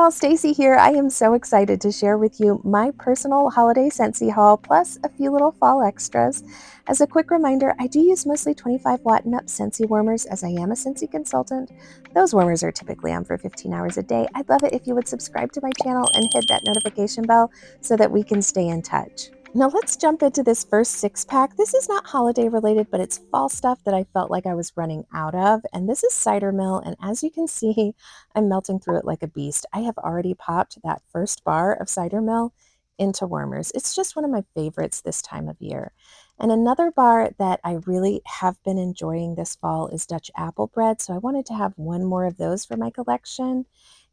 y'all, Stacy here. I am so excited to share with you my personal holiday Scentsy haul, plus a few little fall extras. As a quick reminder, I do use mostly 25-watt and up Scentsy warmers as I am a Scentsy consultant. Those warmers are typically on for 15 hours a day. I'd love it if you would subscribe to my channel and hit that notification bell so that we can stay in touch. Now let's jump into this first 6-pack. This is not holiday related, but it's fall stuff that I felt like I was running out of. And this is cider mill, and as you can see, I'm melting through it like a beast. I have already popped that first bar of cider mill into warmers. It's just one of my favorites this time of year. And another bar that I really have been enjoying this fall is Dutch apple bread. So I wanted to have one more of those for my collection.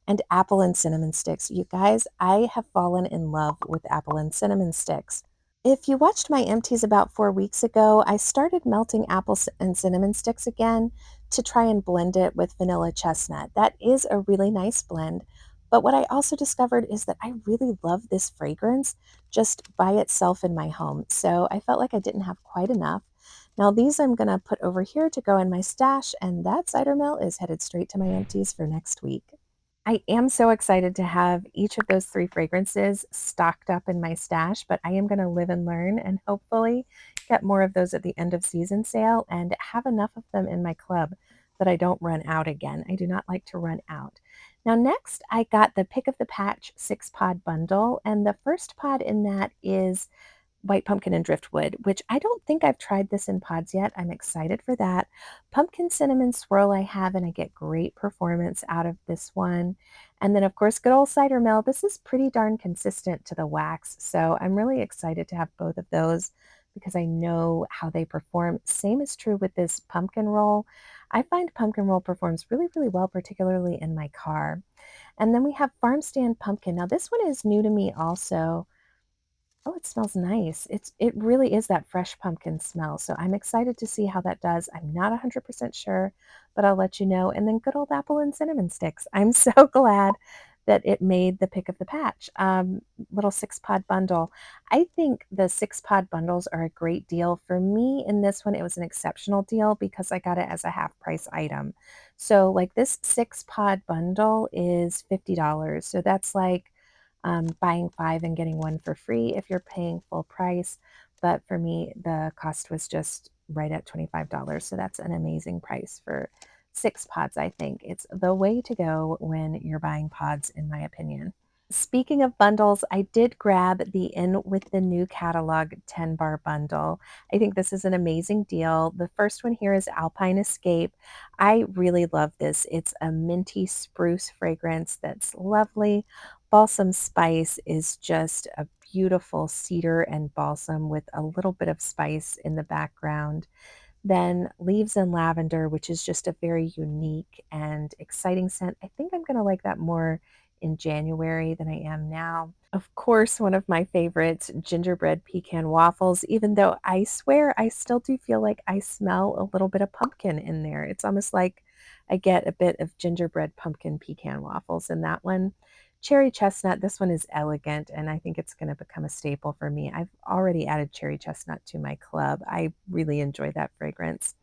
And apple and cinnamon sticks. You guys, I have fallen in love with apple and cinnamon sticks. If you watched my empties about 4 weeks ago, I started melting apple and cinnamon sticks again to try and blend it with vanilla chestnut. That is a really nice blend. But what I also discovered is that I really love this fragrance just by itself in my home. So I felt like I didn't have quite enough. Now these I'm going to put over here to go in my stash, and that cider mill is headed straight to my empties for next week. I am so excited to have each of those 3 fragrances stocked up in my stash, but I am going to live and learn and hopefully get more of those at the end of season sale and have enough of them in my club that I don't run out again. I do not like to run out. Now next, I got the Pick of the Patch 6-pod bundle, and the first pod in that is white pumpkin and driftwood, which I don't think I've tried this in pods yet. I'm excited for that. Pumpkin cinnamon swirl I have, and I get great performance out of this one. And then of course, good old cider mill. This is pretty darn consistent to the wax. So I'm really excited to have both of those because I know how they perform. Same is true with this pumpkin roll. I find pumpkin roll performs really, really well, particularly in my car. And then we have farm stand pumpkin. Now this one is new to me also. Oh, it smells nice. It really is that fresh pumpkin smell. So I'm excited to see how that does. I'm not 100% sure, but I'll let you know. And then good old apple and cinnamon sticks. I'm so glad that it made the pick of the patch. Little 6-pod bundle. I think the 6-pod bundles are a great deal. For me, in this one, it was an exceptional deal because I got it as a half price item. So like this 6-pod bundle is $50. So that's like buying 5 and getting 1 for free if you're paying full price. But for me, the cost was just right at $25. So that's an amazing price for 6 pods, I think. It's the way to go when you're buying pods, in my opinion. Speaking of bundles, I did grab the In with the New Catalog 10-bar bundle. I think this is an amazing deal. The first one here is Alpine Escape. I really love this. It's a minty spruce fragrance that's lovely. Balsam Spice is just a beautiful cedar and balsam with a little bit of spice in the background. Then Leaves and Lavender, which is just a very unique and exciting scent. I think I'm going to like that more in January than I am now. Of course, one of my favorites, Gingerbread Pecan Waffles, even though I swear I still do feel like I smell a little bit of pumpkin in there. It's almost like I get a bit of gingerbread pumpkin pecan waffles in that one. Cherry chestnut, this one is elegant, and I think it's going to become a staple for me. I've already added cherry chestnut to my club. I really enjoy that fragrance.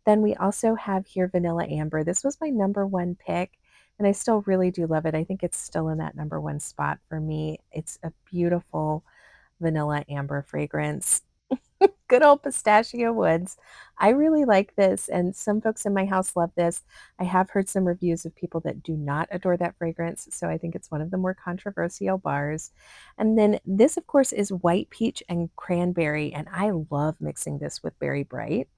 Then we also have here Vanilla Amber. This was my #1 pick, and I still really do love it. I think it's still in that #1 spot for me. It's a beautiful vanilla amber fragrance. Good old Pistachio Woods. I really like this, and some folks in my house love this. I have heard some reviews of people that do not adore that fragrance, so I think it's one of the more controversial bars. And then this, of course, is White Peach and Cranberry, and I love mixing this with Berry Bright.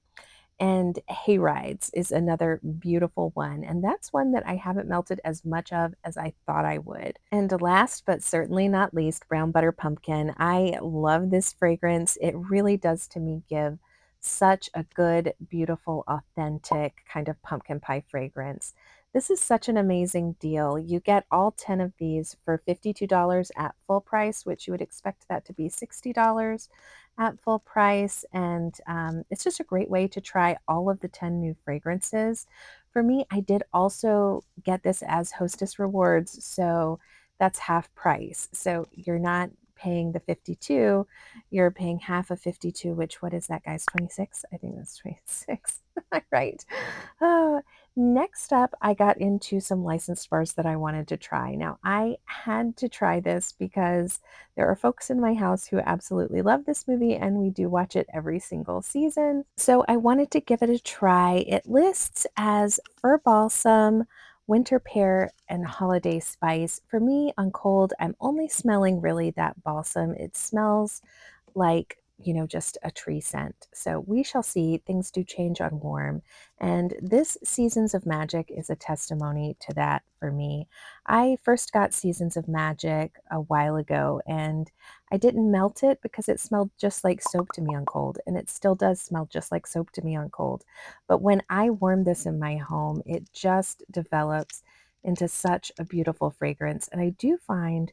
And Hayrides is another beautiful one, and that's one that I haven't melted as much of as I thought I would. And last but certainly not least, Brown Butter Pumpkin. I love this fragrance. It really does to me give such a good, beautiful, authentic kind of pumpkin pie fragrance. This is such an amazing deal. You get all 10 of these for $52 at full price, which you would expect that to be $60 at full price. And it's just a great way to try all of the 10 new fragrances. For me, I did also get this as Hostess Rewards, so that's half price. So you're not paying the 52, you're paying half of 52, which what is that, guys? 26? I think that's 26. Right. Oh, Next up, I got into some licensed bars that I wanted to try. Now, I had to try this because there are folks in my house who absolutely love this movie, and we do watch it every single season. So I wanted to give it a try. It lists as fir balsam, winter pear, and holiday spice. For me, on cold, I'm only smelling really that balsam. It smells like, just a tree scent. So we shall see. Things do change on warm. And this Seasons of Magic is a testimony to that for me. I first got Seasons of Magic a while ago and I didn't melt it because it smelled just like soap to me on cold. And it still does smell just like soap to me on cold. But when I warm this in my home, it just develops into such a beautiful fragrance. And I do find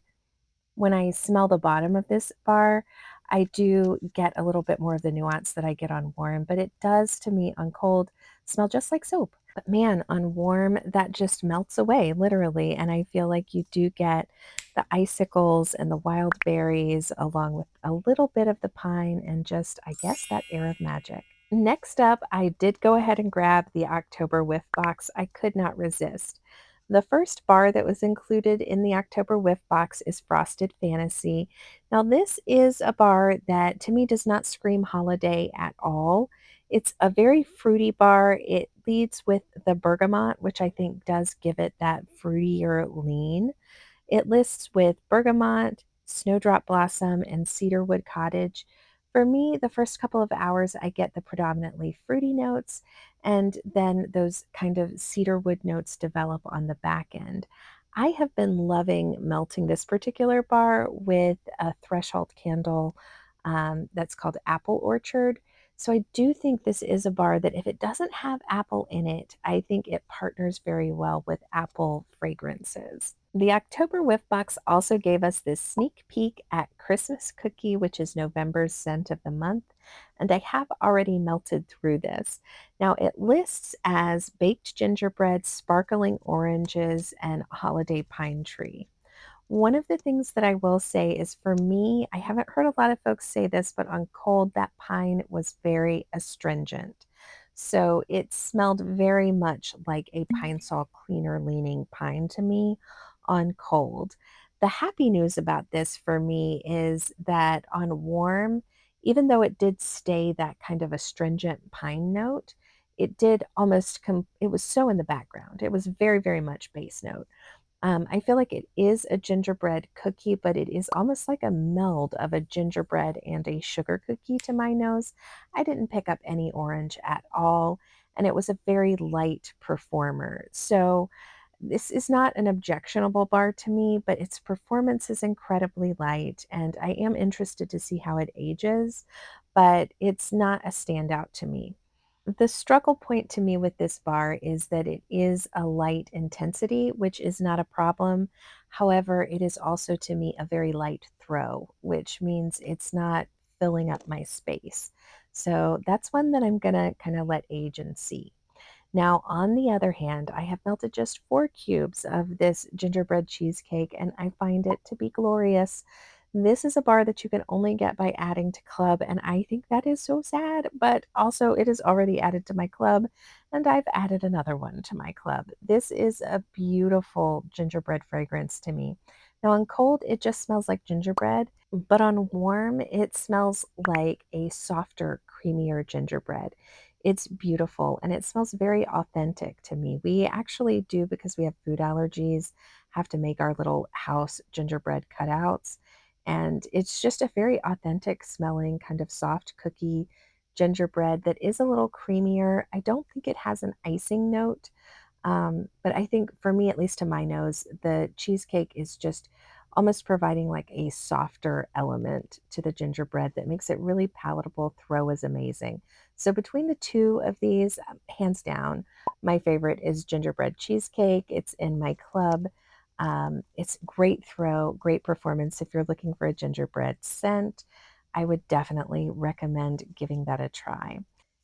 when I smell the bottom of this bar, I do get a little bit more of the nuance that I get on warm, but it does to me on cold smell just like soap. But man, on warm, that just melts away literally. And I feel like you do get the icicles and the wild berries along with a little bit of the pine and just, I guess, that air of magic. Next up, I did go ahead and grab the October Whiff box. I could not resist. The first bar that was included in the October Whiff box is Frosted Fantasy. Now, this is a bar that to me does not scream holiday at all. It's a very fruity bar. It leads with the bergamot, which I think does give it that fruitier lean. It lists with bergamot, snowdrop blossom, and cedarwood cottage. For me, the first couple of hours, I get the predominantly fruity notes, and then those kind of cedarwood notes develop on the back end. I have been loving melting this particular bar with a threshold candle that's called Apple Orchard. So I do think this is a bar that if it doesn't have apple in it, I think it partners very well with apple fragrances. The October Whiff Box also gave us this sneak peek at Christmas Cookie, which is November's scent of the month, and I have already melted through this. Now it lists as baked gingerbread, sparkling oranges, and holiday pine tree. One of the things that I will say is for me, I haven't heard a lot of folks say this, but on cold, that pine was very astringent. So it smelled very much like a pine sol cleaner leaning pine to me on cold. The happy news about this for me is that on warm, even though it did stay that kind of astringent pine note, it did almost, it was so in the background. It was very, very much base note. I feel like it is a gingerbread cookie, but it is almost like a meld of a gingerbread and a sugar cookie to my nose. I didn't pick up any orange at all, and it was a very light performer. So, this is not an objectionable bar to me, but its performance is incredibly light, and I am interested to see how it ages, but it's not a standout to me. The struggle point to me with this bar is that it is a light intensity, which is not a problem. However, it is also to me a very light throw, which means it's not filling up my space. So that's one that I'm going to kind of let age and see. Now, on the other hand, I have melted just 4 cubes of this gingerbread cheesecake, and I find it to be glorious. This is a bar that you can only get by adding to club, and I think that is so sad, but also it is already added to my club, and I've added another one to my club. This is a beautiful gingerbread fragrance to me. Now, on cold, it just smells like gingerbread, but on warm, it smells like a softer, creamier gingerbread. It's beautiful and it smells very authentic to me. We actually do, because we have food allergies, have to make our little house gingerbread cutouts. And it's just a very authentic smelling, kind of soft cookie gingerbread that is a little creamier. I don't think it has an icing note. But I think for me, at least to my nose, the cheesecake is just almost providing like a softer element to the gingerbread that makes it really palatable. Throw is amazing. So between the two of these, hands down, my favorite is gingerbread cheesecake. It's in my club. It's great throw, great performance. If you're looking for a gingerbread scent, I would definitely recommend giving that a try.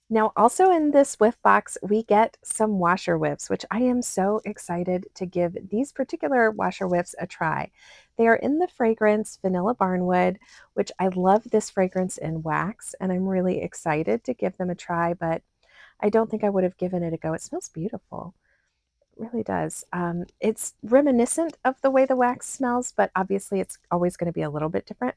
Now, also in this whiff box, we get some washer whiffs, which I am so excited to give these particular washer whiffs a try. They are in the fragrance Vanilla Barnwood, which I love this fragrance in wax, and I'm really excited to give them a try, but I don't think I would have given it a go. It smells beautiful. really does. It's reminiscent of the way the wax smells, but obviously it's always going to be a little bit different.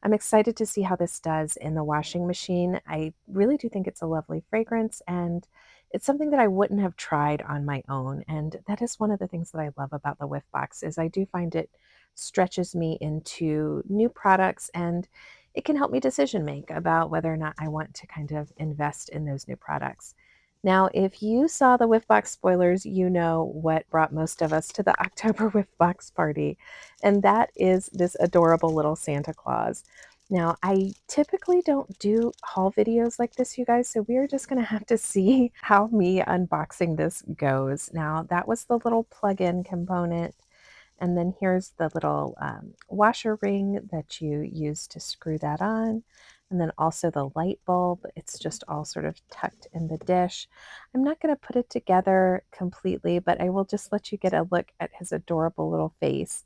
I'm excited to see how this does in the washing machine. I really do think it's a lovely fragrance, and it's something that I wouldn't have tried on my own. And that is one of the things that I love about the Whiff Box is I do find it stretches me into new products, and it can help me decision make about whether or not I want to kind of invest in those new products. Now, if you saw the Whiff Box spoilers, you know what brought most of us to the October Whiff Box party, and that is this adorable little Santa Claus. Now, I typically don't do haul videos like this, you guys, so we are just going to have to see how me unboxing this goes. Now, that was the little plug-in component, and then here's the little washer ring that you use to screw that on. And then also the light bulb. It's just all sort of tucked in the dish. I'm not going to put it together completely, but I will just let you get a look at his adorable little face.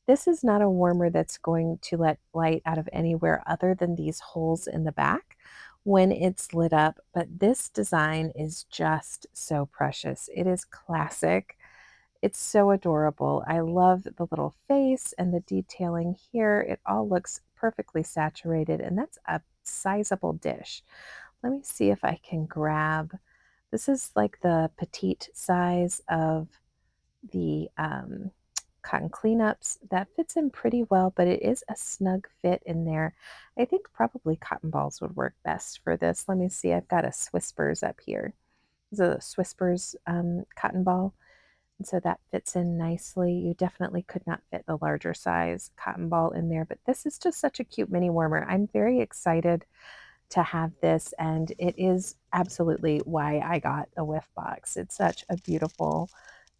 This is not a warmer that's going to let light out of anywhere other than these holes in the back when it's lit up, but this design is just so precious. It is classic. It's so adorable. I love the little face and the detailing here. It all looks perfectly saturated, and that's a sizable dish. Let me see if I can grab. This is like the petite size of the cotton cleanups. That fits in pretty well, but it is a snug fit in there. I think probably cotton balls would work best for this. Let me see. I've got a Swispers up here. This is a Swispers cotton ball. And so that fits in nicely. You definitely could not fit the larger size cotton ball in there, but this is just such a cute mini warmer. I'm very excited to have this, and it is absolutely why I got a Whiff Box. It's such a beautiful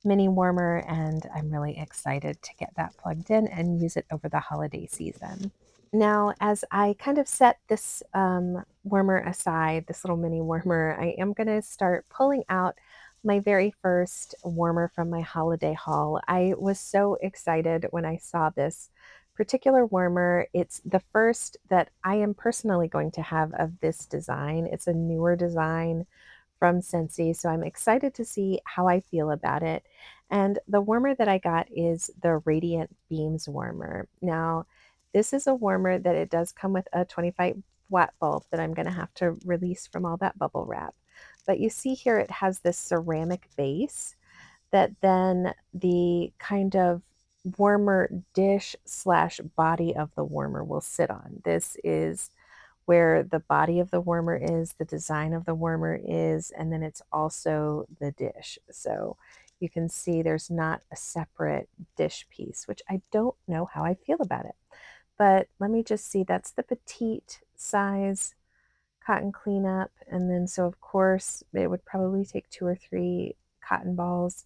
mini warmer, and I'm really excited to get that plugged in and use it over the holiday season. Now, as I kind of set this warmer aside, this little mini warmer, I am going to start pulling out my very first warmer from my holiday haul. I was so excited when I saw this particular warmer. It's the first that I am personally going to have of this design. It's a newer design from Scentsy, so I'm excited to see how I feel about it. And the warmer that I got is the Radiant Beams warmer. Now, this is a warmer that it does come with a 25-watt bulb that I'm going to have to release from all that bubble wrap. But you see here it has this ceramic base that then the kind of warmer dish slash body of the warmer will sit on. This is where the body of the warmer is, the design of the warmer is, and then it's also the dish. So you can see there's not a separate dish piece, which I don't know how I feel about it. But let me just see, that's the petite size cotton cleanup. And then, so of course, it would probably take 2 or 3 cotton balls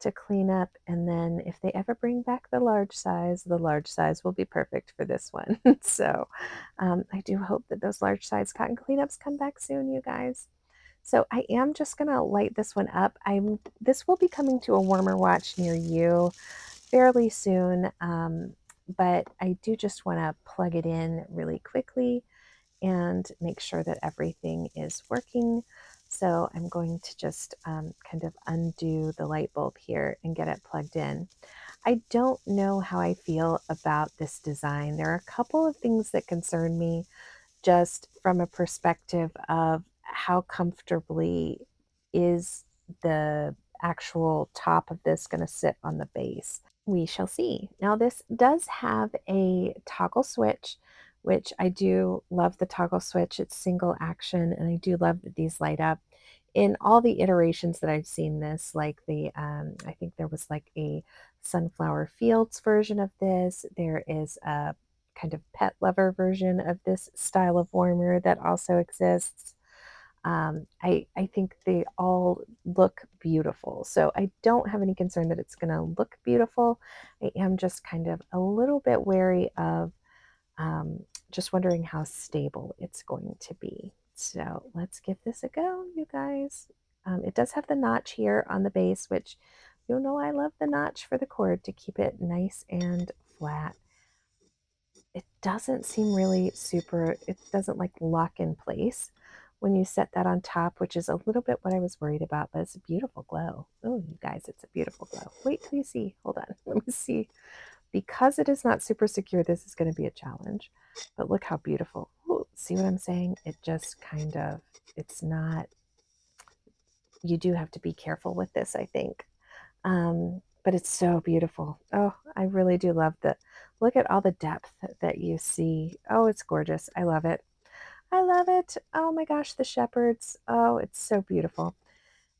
to clean up. And then if they ever bring back the large size will be perfect for this one. So I do hope that those large size cotton cleanups come back soon, you guys. So I am just going to light this one up. This will be coming to a warmer watch near you fairly soon. But I do just want to plug it in really quickly and make sure that everything is working. So I'm going to just kind of undo the light bulb here and get it plugged in. I don't know how I feel about this design. There are a couple of things that concern me just from a perspective of how comfortably is the actual top of this going to sit on the base. We shall see. Now, this does have a toggle switch, which I do love the toggle switch. It's single action, and I do love that these light up. In all the iterations that I've seen this, like I think there was like a Sunflower Fields version of this. There is a kind of pet lover version of this style of warmer that also exists. I think they all look beautiful. So I don't have any concern that it's going to look beautiful. I am just kind of a little bit wary of just wondering how stable it's going to be. So let's give this a go, you guys. It does have the notch here on the base, which you know I love the notch for the cord to keep it nice and flat. It doesn't seem really super, it doesn't like lock in place, when you set that on top, which is a little bit what I was worried about, but it's a beautiful glow. Oh, you guys, it's a beautiful glow. Wait till you see. Hold on. Let me see. Because it is not super secure, this is going to be a challenge. But look how beautiful. Ooh, see what I'm saying? It just kind of, it's not, you do have to be careful with this, I think. But it's so beautiful. Oh, I really do love the, look at all the depth that you see. Oh, it's gorgeous. I love it. I love it. Oh my gosh, the shepherds. Oh, it's so beautiful.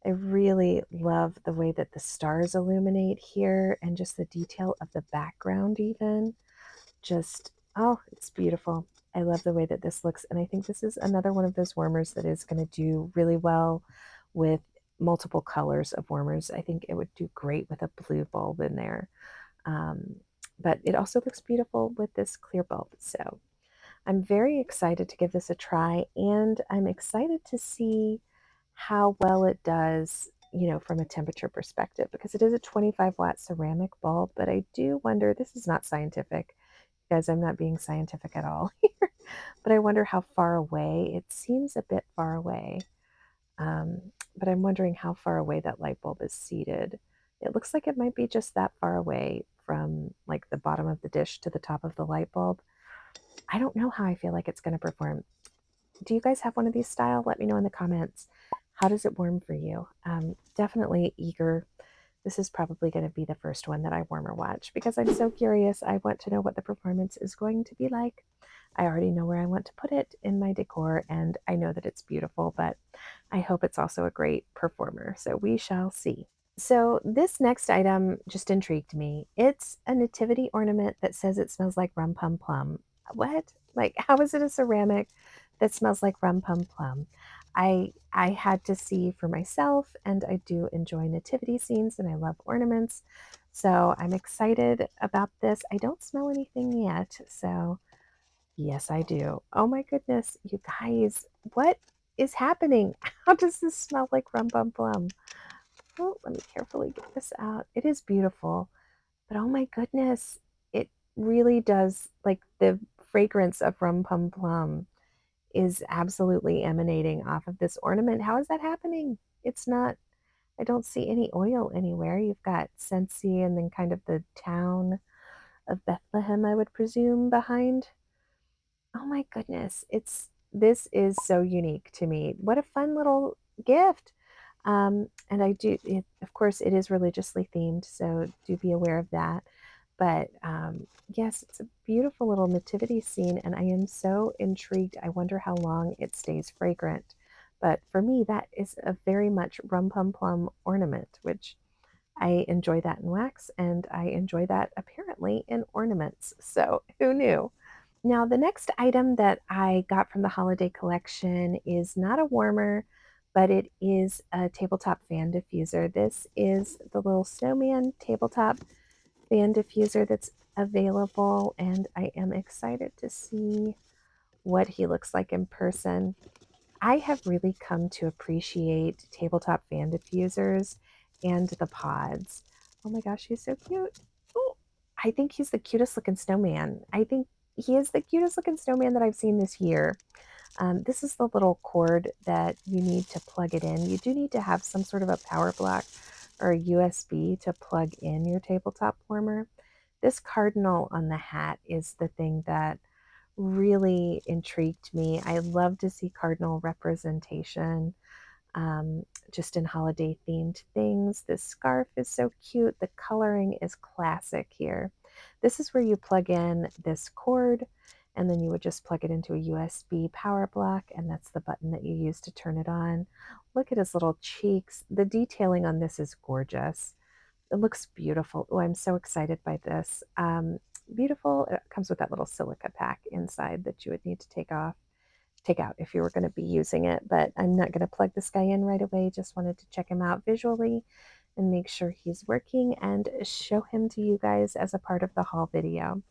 I really love the way that the stars illuminate here and just the detail of the background even. Just, oh, it's beautiful. I love the way that this looks. And I think this is another one of those warmers that is going to do really well with multiple colors of warmers. I think it would do great with a blue bulb in there. Um, but it also looks beautiful with this clear bulb. So I'm very excited to give this a try, and I'm excited to see how well it does, you know, from a temperature perspective, because it is a 25-watt ceramic bulb, but I do wonder, this is not scientific, because I'm not being scientific at all here, but I wonder how far away. It seems a bit far away, but I'm wondering how far away that light bulb is seated. It looks like it might be just that far away from like the bottom of the dish to the top of the light bulb. I don't know how I feel like it's going to perform. Do you guys have one of these style? Let me know in the comments. How does it warm for you? Definitely eager. This is probably going to be the first one that I warm or watch because I'm so curious. I want to know what the performance is going to be like. I already know where I want to put it in my decor, and I know that it's beautiful, but I hope it's also a great performer. So we shall see. So this next item just intrigued me. It's a nativity ornament that says it smells like rum pum plum. What? Like, how is it a ceramic that smells like rum pum plum? I had to see for myself, and I do enjoy nativity scenes and I love ornaments. So I'm excited about this. I don't smell anything yet, so yes, I do. Oh my goodness, you guys, what is happening? How does this smell like rum pum plum? Oh, let me carefully get this out. It is beautiful, but oh my goodness, it really does, like the fragrance of rum pum plum is absolutely emanating off of this ornament. How is that happening? It's not, I don't see any oil anywhere. You've got Scentsy and then kind of the town of Bethlehem, I would presume, behind. Oh my goodness, this is so unique to me. What a fun little gift. And I do, of course, it is religiously themed, so do be aware of that. But yes, it's a beautiful little nativity scene, and I am so intrigued. I wonder how long it stays fragrant. But for me, that is a very much rum pum plum ornament, which I enjoy that in wax, and I enjoy that apparently in ornaments. So who knew? Now, the next item that I got from the holiday collection is not a warmer, but it is a tabletop fan diffuser. This is the little Snowman tabletop fan diffuser that's available, and I am excited to see what he looks like in person. I have really come to appreciate tabletop fan diffusers and the pods. Oh my gosh, he's so cute. Oh, I think he's the cutest looking snowman. I think he is the cutest looking snowman that I've seen this year. This is the little cord that you need to plug it in. You do need to have some sort of a power block or a USB to plug in your tabletop warmer. This cardinal on the hat is the thing that really intrigued me. I love to see cardinal representation um, just in holiday themed things. This scarf is so cute. The coloring is classic here. This is where you plug in this cord and then you would just plug it into a USB power block, and that's the button that you use to turn it on. Look at his little cheeks. The detailing on this is gorgeous. It looks beautiful. Oh, I'm so excited by this. Beautiful. It comes with that little silica pack inside that you would need to take out if you were going to be using it. But I'm not going to plug this guy in right away. Just wanted to check him out visually and make sure he's working and show him to you guys as a part of the haul video.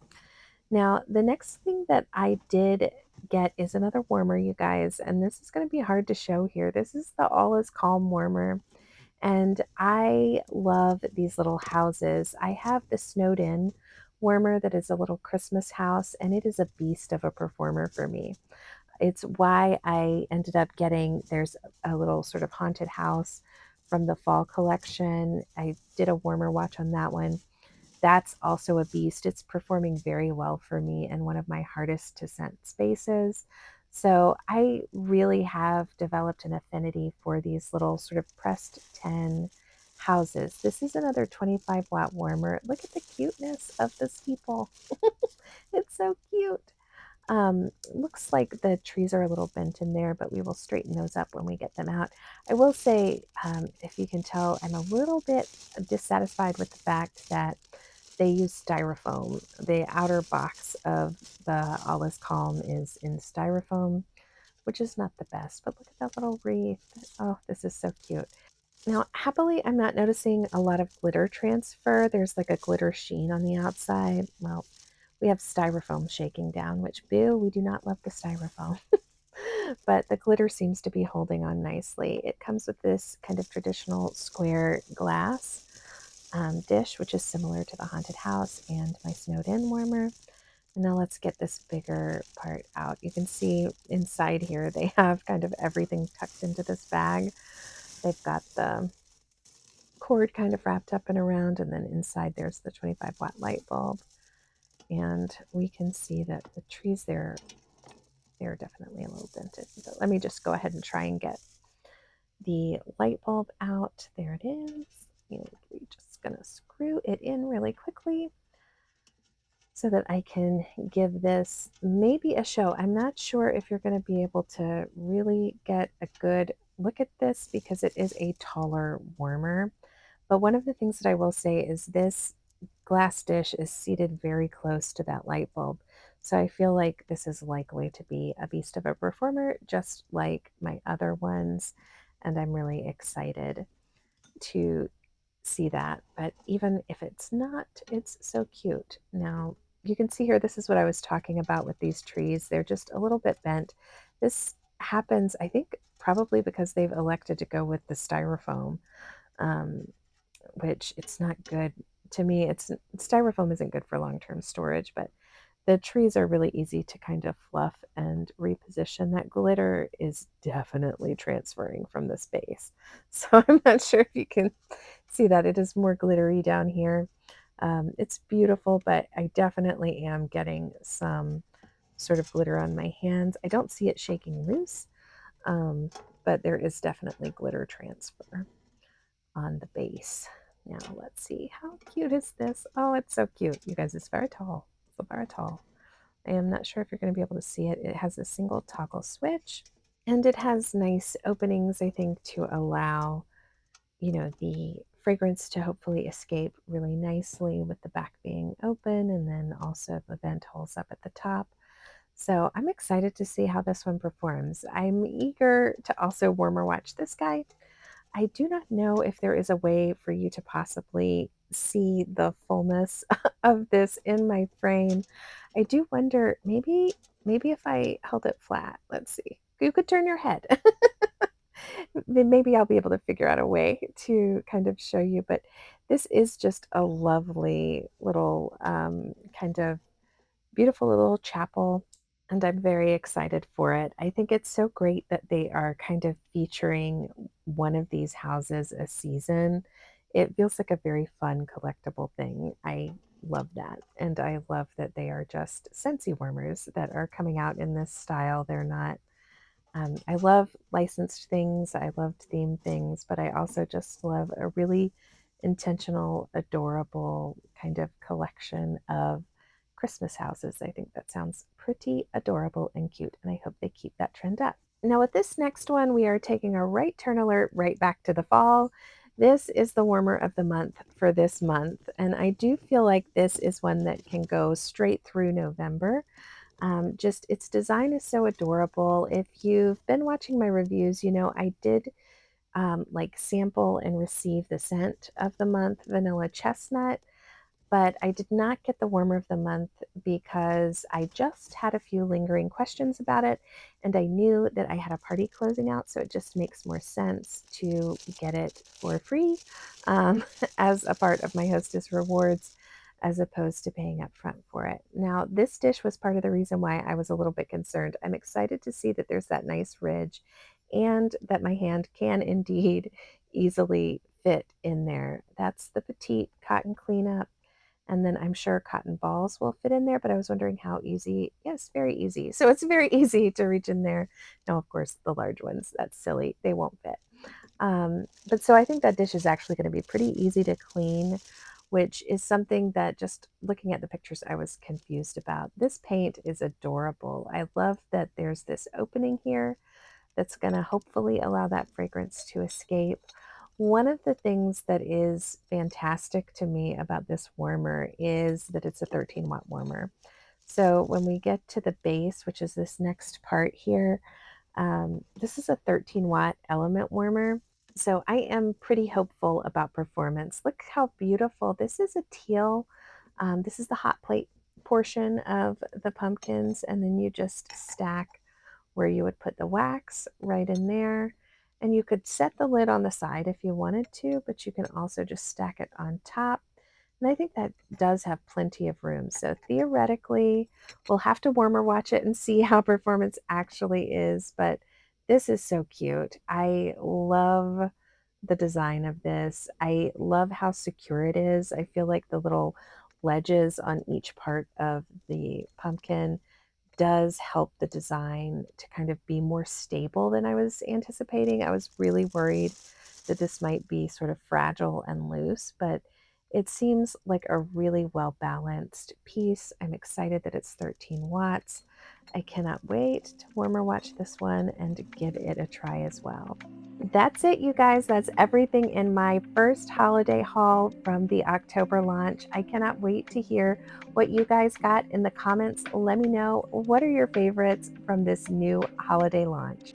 Now, the next thing that I did get is another warmer, you guys, and this is going to be hard to show here. This is the All Is Calm warmer. And I love these little houses. I have the Snowed In warmer that is a little Christmas house, and it is a beast of a performer for me. It's why I ended up getting, there's a little sort of haunted house from the fall collection. I did a warmer watch on that one. That's also a beast. It's performing very well for me in one of my hardest to scent spaces. So I really have developed an affinity for these little sort of pressed 10 houses. This is another 25-watt warmer. Look at the cuteness of this people. It's so cute. Looks like the trees are a little bent in there, but we will straighten those up when we get them out. I will say, if you can tell, I'm a little bit dissatisfied with the fact that they use styrofoam. The outer box of the Alles Calm is in styrofoam, which is not the best, but look at that little wreath. Oh, this is so cute. Now, happily, I'm not noticing a lot of glitter transfer. There's like a glitter sheen on the outside. Well, we have styrofoam shaking down, which, boo, we do not love the styrofoam. But the glitter seems to be holding on nicely. It comes with this kind of traditional square glass dish, which is similar to the haunted house and my snowed in warmer. And now let's get this bigger part out. You can see inside here they have kind of everything tucked into this bag. They've got the cord kind of wrapped up and around, and then inside there's the 25-watt light bulb. And we can see that the trees there, they're definitely a little dented. But let me just go ahead and try and get the light bulb out. There it is. And we're just going to screw it in really quickly so that I can give this maybe a show. I'm not sure if you're going to be able to really get a good look at this because it is a taller warmer. But one of the things that I will say is this glass dish is seated very close to that light bulb. So I feel like this is likely to be a beast of a performer, just like my other ones. And I'm really excited to see that. But even if it's not, it's so cute. Now, you can see here, this is what I was talking about with these trees. They're just a little bit bent. This happens, I think, probably because they've elected to go with the styrofoam, which it's not good. To me, styrofoam isn't good for long-term storage, but the trees are really easy to kind of fluff and reposition. That glitter is definitely transferring from the space. So I'm not sure if you can see that. It is more glittery down here. It's beautiful, but I definitely am getting some sort of glitter on my hands. I don't see it shaking loose, but there is definitely glitter transfer on the base. Now let's see, how cute is this? Oh, it's so cute. You guys, it's very tall. It's very tall. I am not sure if you're going to be able to see it. It has a single toggle switch and it has nice openings, I think, to allow, the fragrance to hopefully escape really nicely with the back being open and then also the vent holes up at the top. So I'm excited to see how this one performs. I'm eager to also warmer watch this guy. I do not know if there is a way for you to possibly see the fullness of this in my frame. I do wonder, maybe if I held it flat, let's see. You could turn your head. Then maybe I'll be able to figure out a way to kind of show you, but this is just a lovely little kind of beautiful little chapel, and I'm very excited for it. I think it's so great that they are kind of featuring one of these houses a season. It feels like a very fun collectible thing. I love that. And I love that they are just Scentsy Warmers that are coming out in this style. They're not, I love licensed things, I loved themed things, but I also just love a really intentional, adorable kind of collection of Christmas houses. I think that sounds pretty adorable and cute, and I hope they keep that trend up. Now, with this next one, we are taking a right turn alert right back to the fall. This is the warmer of the month for this month, and I do feel like this is one that can go straight through November. Just its design is so adorable. If you've been watching my reviews, I did like sample and receive the scent of the month, vanilla chestnut, but I did not get the warmer of the month because I just had a few lingering questions about it, and I knew that I had a party closing out, so it just makes more sense to get it for free as a part of my hostess rewards. as opposed to paying up front for it. Now, this dish was part of the reason why I was a little bit concerned. I'm excited to see that there's that nice ridge and that my hand can indeed easily fit in there. That's the petite cotton cleanup. And then I'm sure cotton balls will fit in there, but I was wondering how easy. Yes, very easy. So it's very easy to reach in there. Now, of course, the large ones, that's silly. They won't fit. But so I think that dish is actually going to be pretty easy to clean, which is something that just looking at the pictures, I was confused about. This paint is adorable. I love that there's this opening here that's going to hopefully allow that fragrance to escape. One of the things that is fantastic to me about this warmer is that it's a 13-watt warmer. So when we get to the base, which is this next part here, this is a 13-watt element warmer. So I am pretty hopeful about performance. Look how beautiful. This is a teal. This is the hot plate portion of the pumpkins, and then you just stack where you would put the wax right in there. And you could set the lid on the side if you wanted to, but you can also just stack it on top. And I think that does have plenty of room. So theoretically, we'll have to warmer watch it and see how performance actually is. But this is so cute. I love the design of this. I love how secure it is. I feel like the little ledges on each part of the pumpkin does help the design to kind of be more stable than I was anticipating. I was really worried that this might be sort of fragile and loose, but it seems like a really well balanced piece. I'm excited that it's 13 watts. I cannot wait to warmer watch this one and give it a try as well. That's it, you guys. That's everything in my first holiday haul from the October launch. I cannot wait to hear what you guys got in the comments. Let me know, what are your favorites from this new holiday launch?